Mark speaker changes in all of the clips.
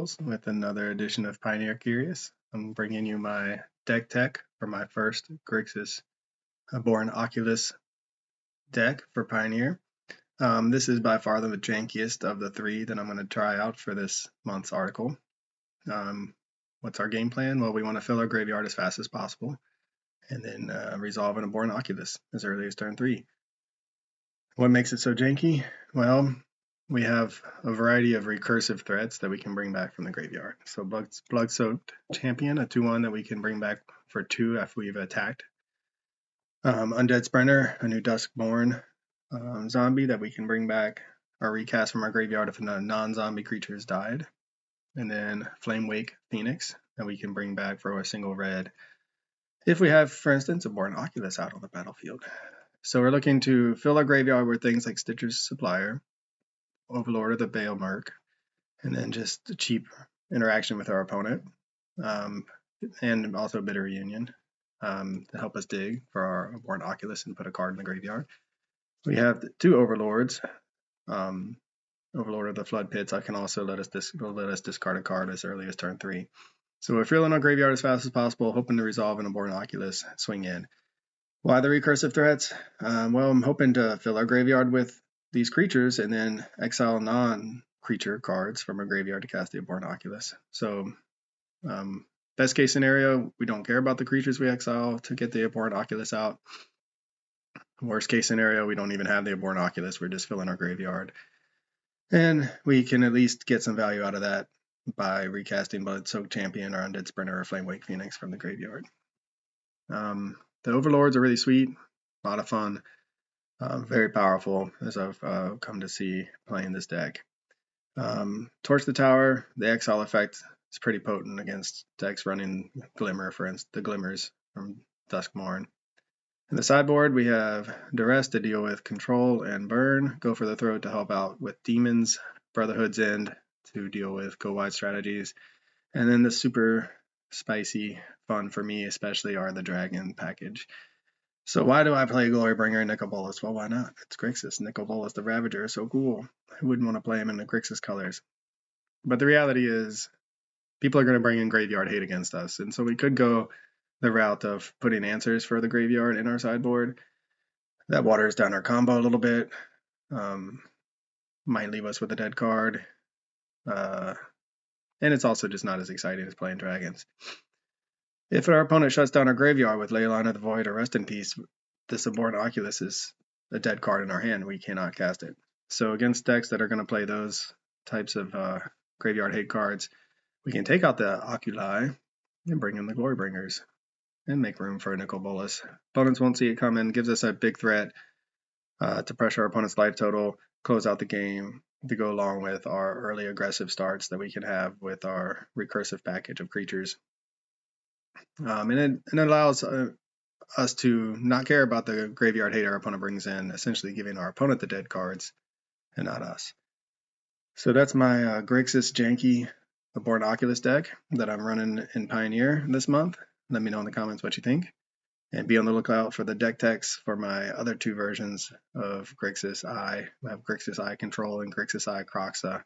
Speaker 1: Cycles with another edition of Pioneer Curious. I'm bringing you my deck tech for my first Grixis Abhorrent Oculus deck for Pioneer. This is by far the jankiest of the three that I'm going to try out for this month's article. What's our game plan? Well, we want to fill our graveyard as fast as possible and then resolve an Abhorrent Oculus as early as turn 3. What makes it so janky? Well, we have a variety of recursive threats that we can bring back from the graveyard. So Blood-Soaked Champion, a 2/1 that we can bring back for 2 after we've attacked. Undead Sprinter, a new Duskborn zombie that we can bring back or recast from our graveyard if a non-zombie creature has died. And then Flamewake Phoenix that we can bring back for a single red if we have, for instance, a Abhorrent Oculus out on the battlefield. So we're looking to fill our graveyard with things like Stitcher's Supplier, Overlord of the Bale Merc, and then just a cheap interaction with our opponent, and also Bitter Reunion to help us dig for our Abhorrent Oculus and put a card in the graveyard. We have 2 Overlords. Overlord of the Flood Pits can also let us discard a card as early as turn 3. So we're filling our graveyard as fast as possible, hoping to resolve an Abhorrent Oculus, swing in. Why the recursive threats? Well, I'm hoping to fill our graveyard with these creatures and then exile non-creature cards from our graveyard to cast the Abhorrent Oculus. So best case scenario, we don't care about the creatures we exile to get the Abhorrent Oculus out. Worst case scenario, we don't even have the Abhorrent Oculus, we're just filling our graveyard. And we can at least get some value out of that by recasting Blood-Soaked Champion or Undead Sprinter or Flamewake Phoenix from the graveyard. The Overlords are really sweet, a lot of fun. Very powerful, as I've come to see playing this deck. Torch the Tower, the exile effect is pretty potent against decks running Glimmer, for instance, the Glimmers from Duskborn. In the sideboard, we have Duress to deal with Control and Burn, Go for the Throat to help out with Demons, Brotherhood's End to deal with go-wide strategies, and then the super spicy fun for me especially are the Dragon package. So why do I play Glorybringer and Nicol Bolas? Well, why not? It's Grixis. Nicol Bolas the Ravager is so cool. Who wouldn't want to play him in the Grixis colors? But the reality is, people are going to bring in graveyard hate against us. And so we could go the route of putting answers for the graveyard in our sideboard. That waters down our combo a little bit. Might leave us with a dead card. And it's also just not as exciting as playing dragons. If our opponent shuts down our graveyard with Leyline of the Void or Rest in Peace, this Abhorrent Oculus is a dead card in our hand. We cannot cast it. So against decks that are going to play those types of graveyard hate cards, we can take out the Oculi and bring in the Glorybringers and make room for a Nicol Bolas. Opponents won't see it coming. Gives us a big threat to pressure our opponent's life total, close out the game, to go along with our early aggressive starts that we can have with our recursive package of creatures. And it allows us to not care about the graveyard hate our opponent brings in, essentially giving our opponent the dead cards and not us. So that's my Grixis janky Abhorrent Oculus deck that I'm running in Pioneer this month. Let me know in the comments what you think. And be on the lookout for the deck techs for my other 2 versions of Grixis I. I have Grixis I Control and Grixis I Croxa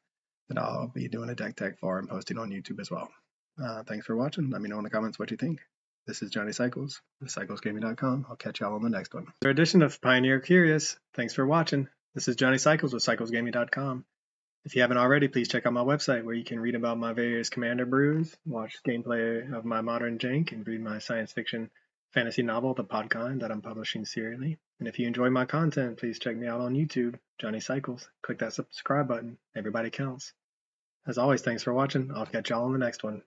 Speaker 1: that I'll be doing a deck tech for and posting on YouTube as well. Thanks for watching. Let me know in the comments what you think. This is Johnny Cycles with CyclesGaming.com. I'll catch y'all on the next one. Another edition of Pioneer Curious. Thanks for watching. This is Johnny Cycles with CyclesGaming.com. If you haven't already, please check out my website where you can read about my various commander brews, watch gameplay of my modern jank, and read my science fiction fantasy novel, The Podkind, that I'm publishing serially. And if you enjoy my content, please check me out on YouTube, Johnny Cycles. Click that subscribe button. Everybody counts. As always, thanks for watching. I'll catch y'all on the next one.